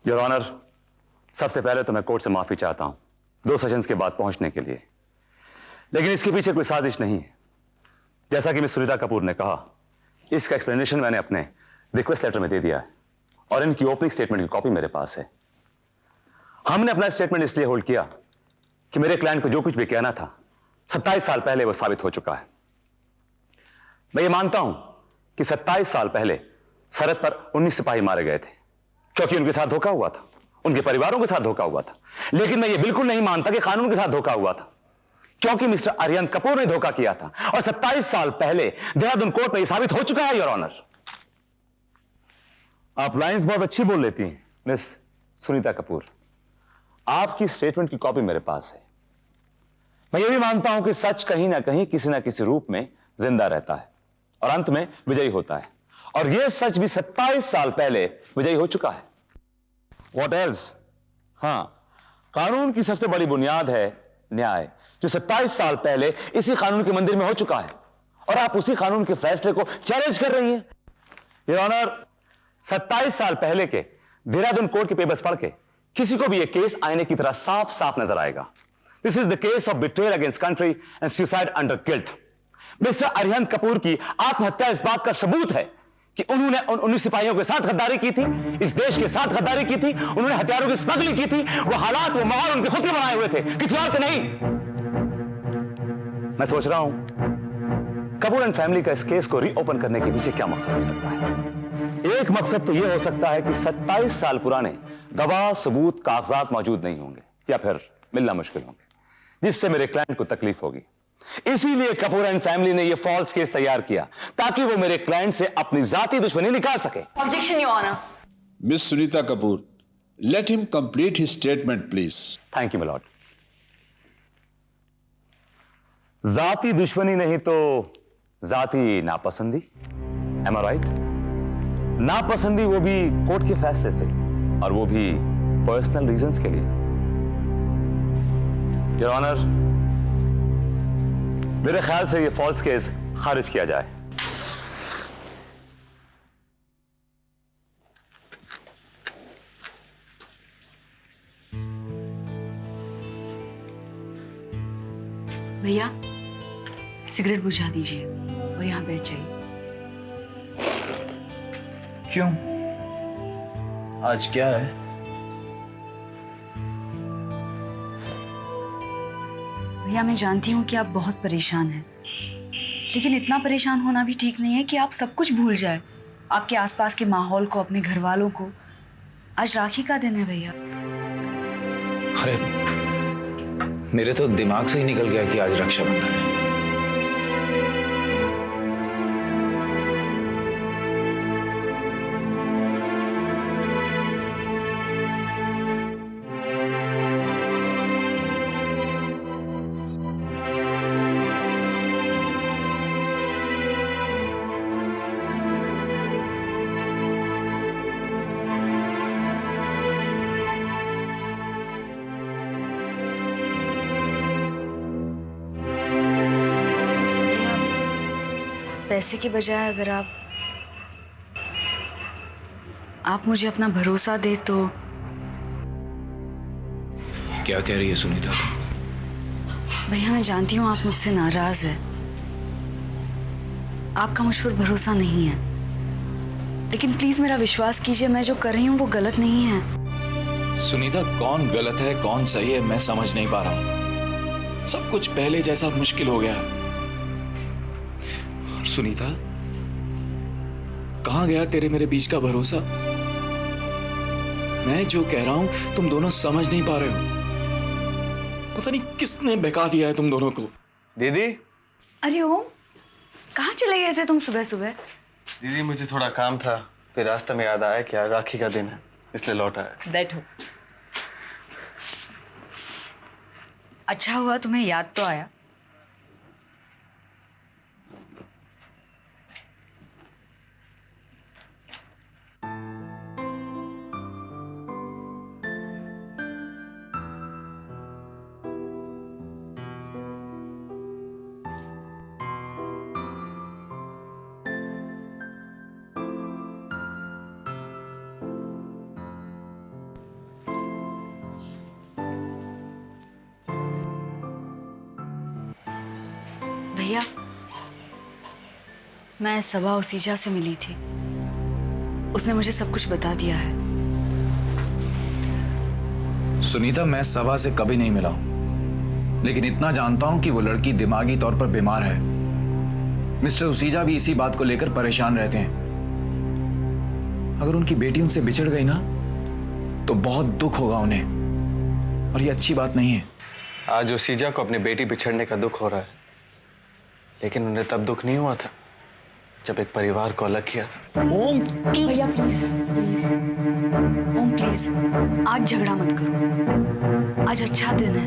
Your honour, सबसे पहले तो मैं कोर्ट से माफी चाहता हूं 2 सेशंस के बाद पहुंचने के लिए, लेकिन इसके पीछे कोई साजिश नहीं है। जैसा कि मिस सुनीता कपूर ने कहा, इसका एक्सप्लेनेशन मैंने अपने रिक्वेस्ट लेटर में दे दिया है और इनकी ओपनिंग स्टेटमेंट की कॉपी मेरे पास है। हमने अपना स्टेटमेंट इसलिए होल्ड किया कि मेरे क्लाइंट को जो कुछ भी कहना था 27 साल पहले वो साबित हो चुका है। मैं ये मानता हूं कि 27 साल पहले सरहद पर 19 सिपाही मारे गए थे क्योंकि उनके साथ धोखा हुआ था, उनके परिवारों के साथ धोखा हुआ था। लेकिन मैं ये बिल्कुल नहीं मानता कि कानून के साथ धोखा हुआ था, क्योंकि मिस्टर अरिहंत कपूर ने धोखा किया था और 27 साल पहले देहरादून कोर्ट में यह साबित हो चुका है। योर ऑनर, आप लाइंस बहुत अच्छी बोल लेती हैं मिस सुनीता कपूर। आपकी स्टेटमेंट की कॉपी मेरे पास है। मैं ये भी मानता हूं कि सच कहीं ना कहीं किसी ना किसी रूप में जिंदा रहता है और अंत में विजयी होता है, और यह सच भी 27 साल पहले विजयी हो चुका है। What else? हां, कानून की सबसे बड़ी बुनियाद है न्याय, जो 27 साल पहले इसी कानून के मंदिर में हो चुका है, और आप उसी कानून के फैसले को चैलेंज कर रही हैं। योर ऑनर, 27 साल पहले के देहरादून कोर्ट के पेपर्स पढ़ के किसी को भी यह केस आईने की तरह साफ साफ नजर आएगा। This is the case of betrayal against country and suicide under guilt. Mister Arihant Kapoor की आत्महत्या इस बात का सबूत है कि उन्होंने उन 19 सिपाहियों के साथ गद्दारी की थी, इस देश के साथ गद्दारी की थी, उन्होंने हथियारों की स्मगलिंग की थी। वो हालात, वो माहौल उनके खुद के बनाए हुए थे, किसी और के नहीं। मैं सोच रहा हूं कपूर एंड फैमिली का इस केस को रीओपन करने के पीछे क्या मकसद हो सकता है। एक मकसद तो यह हो सकता है कि 27 साल पुराने गवाह, सबूत, कागजात मौजूद नहीं होंगे या फिर मिलना मुश्किल होंगे, जिससे मेरे क्लाइंट को तकलीफ होगी। इसीलिए कपूर एंड फैमिली ने यह फॉल्स केस तैयार किया ताकि वो मेरे क्लाइंट से अपनी जाती दुश्मनी निकाल सके। Objection your honour. Miss Sunita Kapoor, let him complete his statement please. Thank you my lord. जाती दुश्मनी नहीं तो जाती नापसंदी, एम आई राइट? नापसंदी वो भी कोर्ट के फैसले से, और वो भी पर्सनल रीजंस के लिए। योर ऑनर, मेरे ख्याल से ये फॉल्स केस खारिज किया जाए। भैया, सिगरेट बुझा दीजिए और यहां बैठ जाइए। क्यों? आज क्या है? भैया, मैं जानती हूँ कि आप बहुत परेशान हैं, लेकिन इतना परेशान होना भी ठीक नहीं है कि आप सब कुछ भूल जाए, आपके आसपास के माहौल को, अपने घर वालों को। आज राखी का दिन है भैया। अरे, मेरे तो दिमाग से ही निकल गया कि आज रक्षाबंधन है। पैसे की बजाय अगर आप मुझे अपना भरोसा दे तो। क्या कह रही है सुनीता? भैया, मैं जानती हूँ आप मुझसे नाराज है, आपका मुझ पर भरोसा नहीं है, लेकिन प्लीज मेरा विश्वास कीजिए, मैं जो कर रही हूँ वो गलत नहीं है। सुनीता, कौन गलत है कौन सही है मैं समझ नहीं पा रहा हूं। सब कुछ पहले जैसा मुश्किल हो गया है। और सुनीता, कहां गया तेरे मेरे बीच का भरोसा? मैं जो कह रहा हूं तुम दोनों समझ नहीं पा रहे हो। पता नहीं किसने बहका दिया है तुम दोनों को। दीदी। अरे ओम, कहाँ चले गए थे तुम सुबह सुबह? दीदी, मुझे थोड़ा काम था, फिर रास्ते में याद आया कि आज राखी का दिन है, इसलिए लौट आया। बैठो। अच्छा हुआ तुम्हें याद तो आया। भैया, मैं सबा ओसीजा से मिली थी। उसने मुझे सब कुछ बता दिया है। सुनीता, मैं सबा से कभी नहीं मिला हूं, लेकिन इतना जानता हूं कि वो लड़की दिमागी तौर पर बीमार है। मिस्टर ओसीजा भी इसी बात को लेकर परेशान रहते हैं। अगर उनकी बेटी उनसे बिछड़ गई ना, तो बहुत दुख होगा उन्हें, और ये अच्छी बात नहीं है। आज ओसीजा को अपनी बेटी बिछड़ने का दुख हो रहा है, लेकिन उन्हें तब दुख नहीं हुआ था जब एक परिवार को अलग किया था। भैया प्लीज प्लीज, ओम प्लीज, आज झगड़ा मत करो। आज अच्छा दिन है।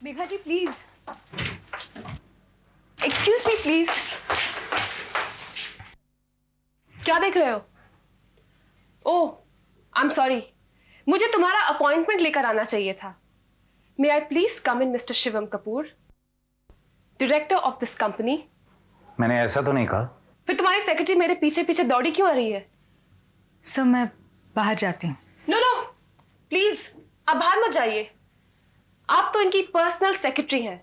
मेघा जी प्लीज, एक्सक्यूज मी प्लीज। क्या देख रहे हो? ओह, आई एम सॉरी, मुझे तुम्हारा अपॉइंटमेंट लेकर आना चाहिए था। May I please come in mister Shivam Kapoor, director of this company. मैंने ऐसा तो नहीं कहा। फिर तुम्हारी सेक्रेटरी मेरे पीछे पीछे दौड़ी क्यों आ रही है? सर मैं बाहर जाती हूँ। नो नो प्लीज, आप बाहर मत जाइए। आप तो इनकी पर्सनल सेक्रेटरी हैं,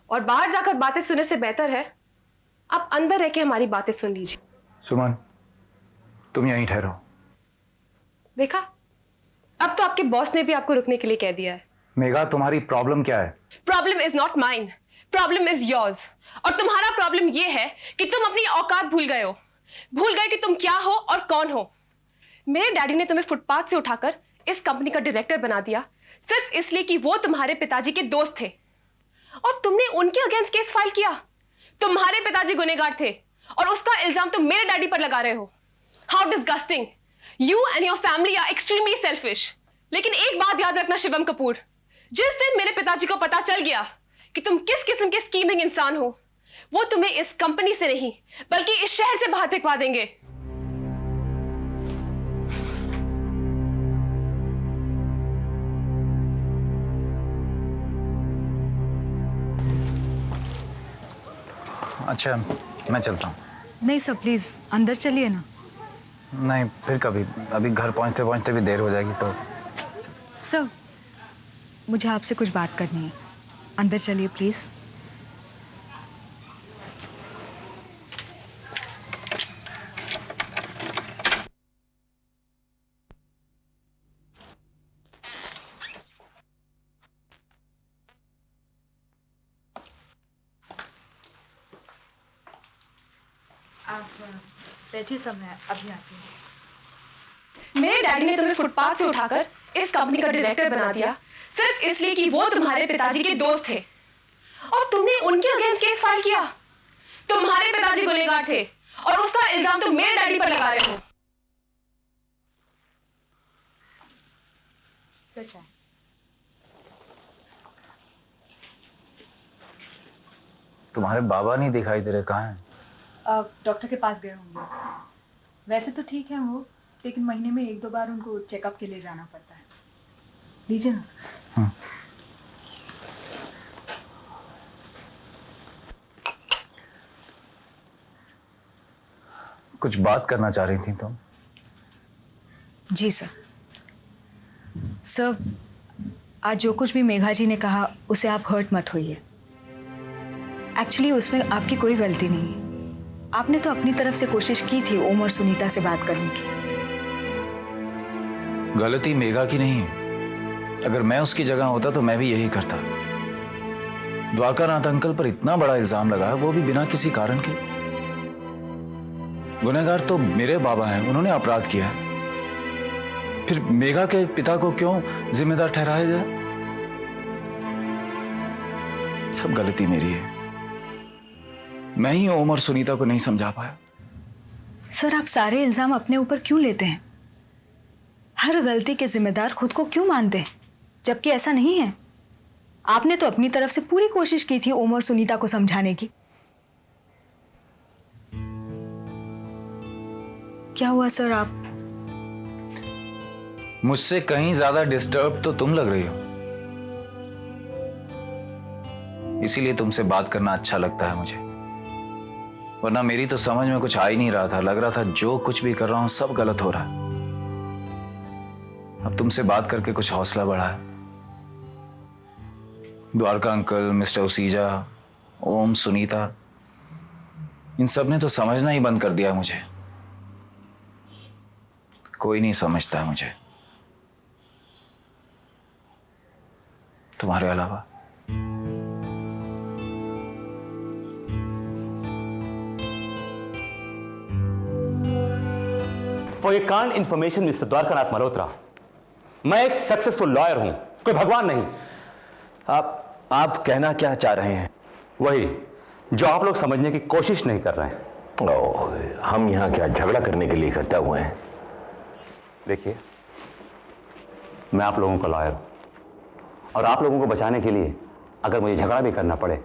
और बाहर जाकर बातें सुनने से बेहतर है आप अंदर रह के हमारी बातें सुन लीजिए। सुमन, तुम यहीं ठहरो। देखा, अब तो आपके बॉस ने भी आपको रुकने के लिए कह दिया है। मेघा, तुम्हारी प्रॉब्लम क्या है? Problem is not mine, problem is yours. और तुम्हारा प्रॉब्लम यह है कि तुम अपनी औकात भूल गए हो, भूल गए कि तुम क्या हो और कौन हो। मेरे डैडी ने तुम्हें फुटपाथ से उठाकर इस कंपनी का डायरेक्टर बना दिया सिर्फ इसलिए कि वो तुम्हारे पिताजी के दोस्त थे, और तुमने उनके अगेंस्ट केस फाइल किया। तुम्हारे पिताजी गुनहगार थे और उसका इल्जाम तुम मेरे डैडी पर लगा रहे हो। How disgusting. You and your family are extremely selfish. लेकिन एक बात याद रखना शिवम कपूर, जिस दिन मेरे पिताजी को पता चल गया कि तुम किस किस्म के स्कीमिंग इंसान हो, वो तुम्हें इस कंपनी से नहीं बल्कि इस शहर से बाहर फेंकवा देंगे। अच्छा, मैं चलता हूँ। नहीं सर प्लीज, अंदर चलिए ना। नहीं, फिर कभी। अभी घर पहुँचते पहुँचते भी देर हो जाएगी तो। सर मुझे आपसे कुछ बात करनी है, अंदर चलिए प्लीज। आप बैठिए सर, मैं अभी आती हूँ। मेरे डैडी ने तुम्हें फुटपाथ से उठाकर इस कंपनी का डायरेक्टर बना दिया सिर्फ इसलिए कि वो तुम्हारे पिताजी के दोस्त थे, और तुमने उनके अगेंस्ट केस फाइल किया। तुम्हारे पिताजी गुनहगार थे और उसका इल्जाम तुम मेरे डैडी पर लगा रहे हो। सच है। तुम्हारे बाबा नहीं दिखाई दे रहे, कहाँ हैं? डॉक्टर के पास गए होंगे। वैसे तो ठीक है वो, लेकिन महीने में 1-2 बार उनको चेकअप के लिए जाना पड़ता है। लीजिए ना सर। कुछ बात करना चाह रही थी तुम? जी सर। सर आज जो कुछ भी मेघा जी ने कहा उसे आप हर्ट मत होइए। एक्चुअली उसमें आपकी कोई गलती नहीं है। आपने तो अपनी तरफ से कोशिश की थी ओम और सुनीता से बात करने की। गलती मेघा की नहीं है। अगर मैं उसकी जगह होता तो मैं भी यही करता। द्वारकानाथ अंकल पर इतना बड़ा इल्जाम लगा, वो भी बिना किसी कारण के। गुनहगार तो मेरे बाबा हैं, उन्होंने अपराध किया है। फिर मेघा के पिता को क्यों जिम्मेदार ठहराया जाए? सब गलती मेरी है। मैं ही ओम और सुनीता को नहीं समझा पाया। सर आप सारे इल्जाम अपने ऊपर क्यों लेते हैं? हर गलती के जिम्मेदार खुद को क्यों मानते हैं, जबकि ऐसा नहीं है। आपने तो अपनी तरफ से पूरी कोशिश की थी ओम और सुनीता को समझाने की। क्या हुआ सर? आप मुझसे कहीं ज्यादा डिस्टर्ब तो तुम लग रही हो, इसीलिए तुमसे बात करना अच्छा लगता है मुझे। वरना मेरी तो समझ में कुछ आ ही नहीं रहा था। लग रहा था जो कुछ भी कर रहा हूं सब गलत हो रहा है। अब तुमसे बात करके कुछ हौसला बढ़ा है। द्वारका अंकल, मिस्टर उसीजा, ओम, सुनीता, इन सब ने तो समझना ही बंद कर दिया मुझे। कोई नहीं समझता है मुझे तुम्हारे अलावा। For your kind information mister Dwarkanath Malhotra, मैं एक सक्सेसफुल लॉयर हूं, कोई भगवान नहीं। आप कहना क्या चाह रहे हैं? वही जो आप लोग समझने की कोशिश नहीं कर रहे हैं। हम यहाँ क्या झगड़ा करने के लिए इकट्ठा हुए हैं? देखिए, मैं आप लोगों का लॉयर हूं और आप लोगों को बचाने के लिए अगर मुझे झगड़ा भी करना पड़े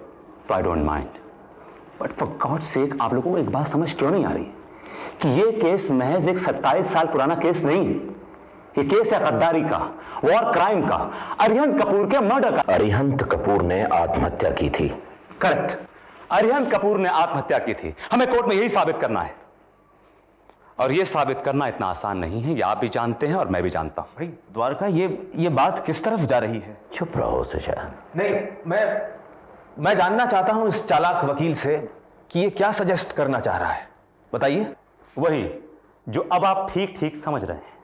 तो I don't mind. But for God sake, आप लोगों को एक बात समझ क्यों नहीं आ रही कि ये केस महज एक 27 साल पुराना केस नहीं है। ये केस है गद्दारी का, वॉर क्राइम का, अरिहंत कपूर के मर्डर का। अरिहंत कपूर ने आत्महत्या की थी। करेक्ट, अरिहंत कपूर ने आत्महत्या की थी। हमें कोर्ट में यही साबित करना है और यह साबित करना इतना आसान नहीं है, ये आप भी जानते हैं और मैं भी जानता हूं। भाई द्वारका, ये बात किस तरफ जा रही है? चुप रहो सुशा। नहीं, मैं जानना चाहता हूं इस चालाक वकील से कि ये क्या सजेस्ट करना चाह रहा है। बताइए। वही जो अब आप ठीक ठीक समझ रहे हैं।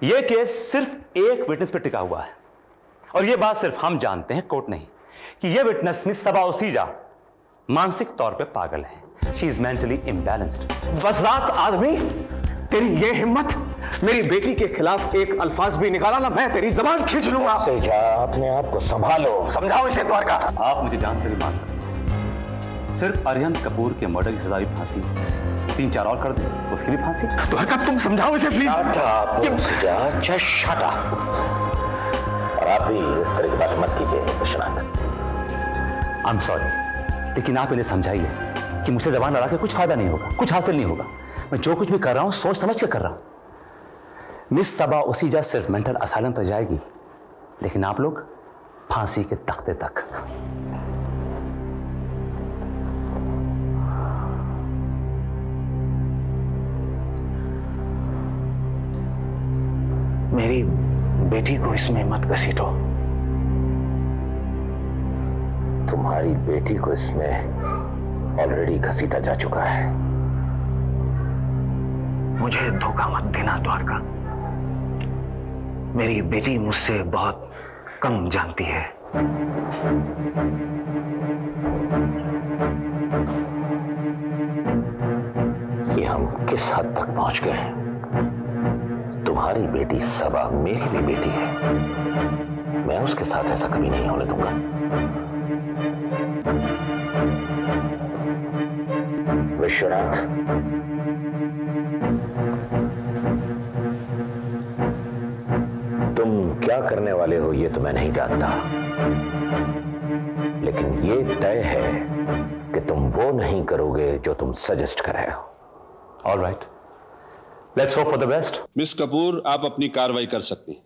यह केस सिर्फ एक विटनेस पर टिका हुआ है और यह बात सिर्फ हम जानते हैं, कोर्ट नहीं, कि यह विटनेस मिस सबा उसीजा मानसिक तौर पे पागल है। She is mentally imbalanced. वज़ात आदमी, तेरी ये हिम्मत, मेरी बेटी के खिलाफ एक अल्फाज भी निकाला ना, मैं तेरी जबान खींच लूंगा। अपने आप को संभालो, समझाओ इसे द्वारका। आप मुझे जान से भी मार सकते हैं। सिर्फ अरिहंत कपूर के मर्डर की सजा भी फांसी, 3-4 और कर दे उसकी भी फांसी। द्वारका, तुम समझाओ इसे प्लीज। और आप भी इस तरह की बात मत कीजिए विश्वनाथ। आई एम सॉरी, लेकिन आप इन्हें समझाइए कि मुझसे जबान लड़ा के कुछ फायदा नहीं होगा, कुछ हासिल नहीं होगा। मैं जो कुछ भी कर रहा हूं सोच समझ के कर रहा हूं। मिस सबा उसीजा सिर्फ मेंटल असाइलम तो जाएगी, लेकिन आप लोग फांसी के तख्ते तक। मेरी बेटी को इसमें मत घसीटो। तुम्हारी बेटी को इसमें ऑलरेडी घसीटा जा चुका है। मुझे धोखा मत देना द्वारका। मेरी बेटी मुझसे बहुत कम जानती है। ये हम किस हद तक पहुंच गए हैं? तुम्हारी बेटी सबा मेरी भी बेटी है। मैं उसके साथ ऐसा कभी नहीं होने दूंगा। विश्वनाथ, तुम क्या करने वाले हो ये तो मैं नहीं जानता, लेकिन ये तय है कि तुम वो नहीं करोगे जो तुम सजेस्ट कर रहे हो। All right, let's hope for the best. Miss Kapoor, आप अपनी कार्रवाई कर सकती हैं।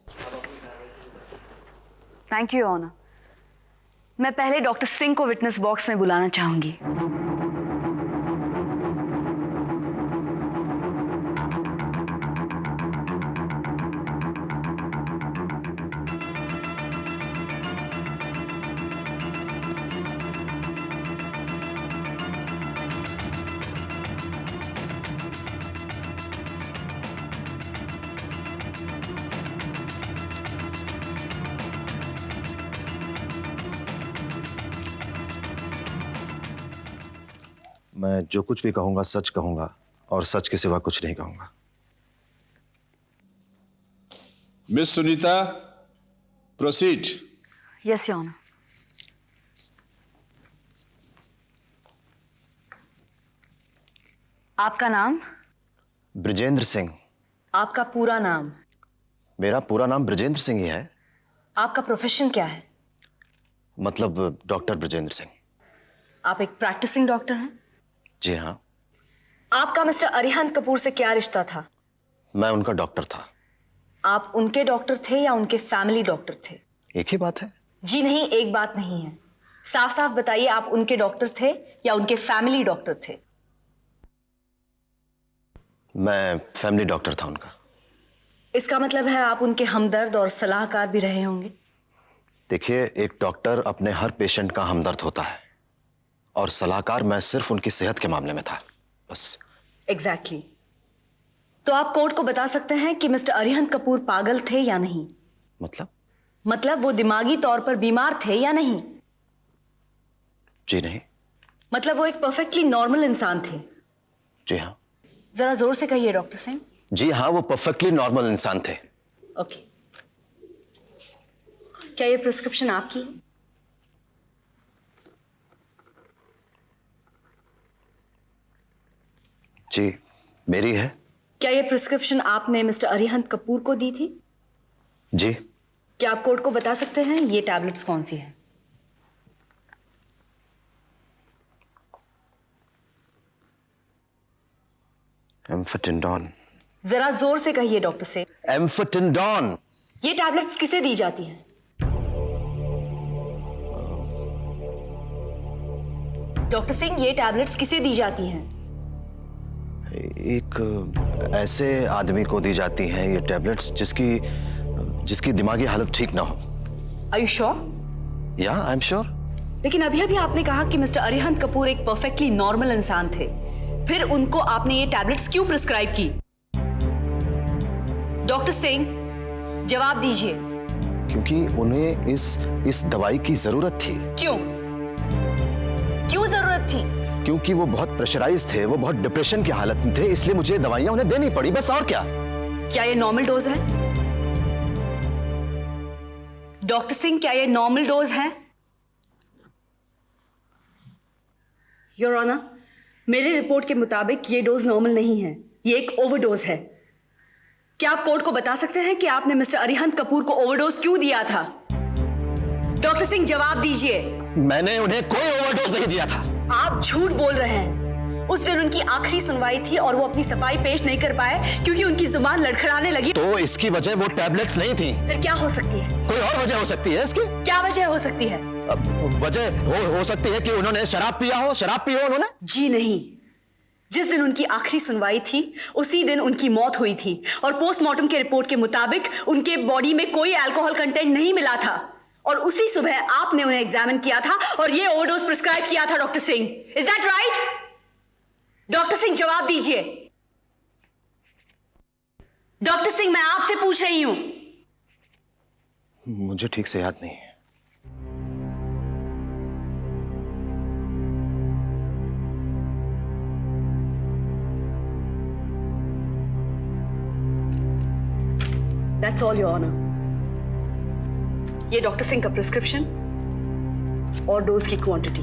Thank you honour. मैं पहले डॉक्टर सिंह को विटनेस बॉक्स में बुलाना चाहूंगी। मैं जो कुछ भी कहूंगा सच कहूंगा और सच के सिवा कुछ नहीं कहूंगा। Miss Sunita, proceed. Yes your honour. आपका नाम? ब्रजेंद्र सिंह। आपका पूरा नाम? मेरा पूरा नाम ब्रजेंद्र सिंह ही है। आपका प्रोफेशन क्या है? मतलब डॉक्टर ब्रजेंद्र सिंह। आप एक प्रैक्टिसिंग डॉक्टर हैं? जी हाँ। आपका मिस्टर अरिहंत कपूर से क्या रिश्ता था? मैं उनका डॉक्टर था। आप उनके डॉक्टर थे या उनके फैमिली डॉक्टर थे? एक ही बात है। जी नहीं, एक बात नहीं है। साफ साफ बताइए, आप उनके डॉक्टर थे या उनके फैमिली डॉक्टर थे? मैं फैमिली डॉक्टर था उनका। इसका मतलब है आप उनके हमदर्द और सलाहकार भी रहे होंगे। देखिए, एक डॉक्टर अपने हर पेशेंट का हमदर्द होता है और सलाहकार मैं सिर्फ उनकी सेहत के मामले में था, बस। एग्जैक्टली। तो आप कोर्ट को बता सकते हैं कि मिस्टर अरिहंत कपूर पागल थे या नहीं? मतलब वो दिमागी तौर पर बीमार थे या नहीं? जी नहीं। मतलब वो एक परफेक्टली नॉर्मल इंसान थे? जी हाँ। जरा जोर से कहिए डॉक्टर सिंह। जी हाँ, वो परफेक्टली नॉर्मल इंसान थे। ओके। क्या ये प्रिस्क्रिप्शन आपकी है? जी मेरी है। क्या ये प्रिस्क्रिप्शन आपने मिस्टर अरिहंत कपूर को दी थी? जी। क्या आप कोर्ट को बता सकते हैं ये टैबलेट्स कौन सी हैं? एम्फेटिंडोन। जरा जोर से कहिए डॉक्टर सिंह। एम्फेटिंडोन। ये टैबलेट्स किसे दी जाती हैं? डॉक्टर सिंह, ये टैबलेट्स किसे दी जाती हैं? एक ऐसे आदमी को दी जाती हैं ये टैबलेट्स जिसकी दिमागी हालत ठीक ना हो। Are you sure? या आई एम श्योर। लेकिन अभी अभी आपने कहा कि मिस्टर अरिहंत कपूर एक परफेक्टली नॉर्मल इंसान थे, फिर उनको आपने ये टैबलेट्स क्यों प्रिस्क्राइब की? डॉक्टर सिंह, जवाब दीजिए। क्योंकि उन्हें इस दवाई की जरूरत थी। क्यों जरूरत थी? क्योंकि वो बहुत प्रेशराइज थे, वो बहुत डिप्रेशन की हालत में थे, इसलिए मुझे दवाइयां उन्हें देनी पड़ी, बस। और क्या? क्या ये नॉर्मल डोज है? डॉक्टर सिंह, क्या ये नॉर्मल डोज है? योर ऑनर, मेरे रिपोर्ट के मुताबिक ये डोज नॉर्मल नहीं है, ये एक ओवरडोज है। क्या आप कोर्ट को बता सकते हैं कि आपने मिस्टर अरिहंत कपूर को ओवरडोज क्यों दिया था? डॉक्टर सिंह, जवाब दीजिए। मैंने उन्हें कोई ओवरडोज नहीं दिया था। आप झूठ बोल रहे हैं। उस दिन उनकी आखिरी सुनवाई थी और वो अपनी सफाई पेश नहीं कर पाए क्योंकि उनकी जुबान लड़खड़ाने लगी। तो इसकी वजह वो टैबलेट्स नहीं थी। फिर क्या हो सकती है? कोई और वजह हो सकती है इसकी। क्या वजह हो सकती है? वजह हो सकती है कि उन्होंने शराब पिया हो उन्होंने। जी नहीं, जिस दिन उनकी आखिरी सुनवाई थी उसी दिन उनकी मौत हुई थी और पोस्टमार्टम के रिपोर्ट के मुताबिक उनके बॉडी में कोई अल्कोहल कंटेंट नहीं मिला था और उसी सुबह आपने उन्हें एग्जामिन किया था और ये ओवरडोज प्रिस्क्राइब किया था। Doctor Singh, is that right? Doctor Singh, जवाब दीजिए। डॉक्टर सिंह, मैं आपसे पूछ रही हूं। मुझे ठीक से याद नहीं है। That's all, Your Honor. ये डॉक्टर सिंह का प्रिस्क्रिप्शन और डोज की क्वांटिटी।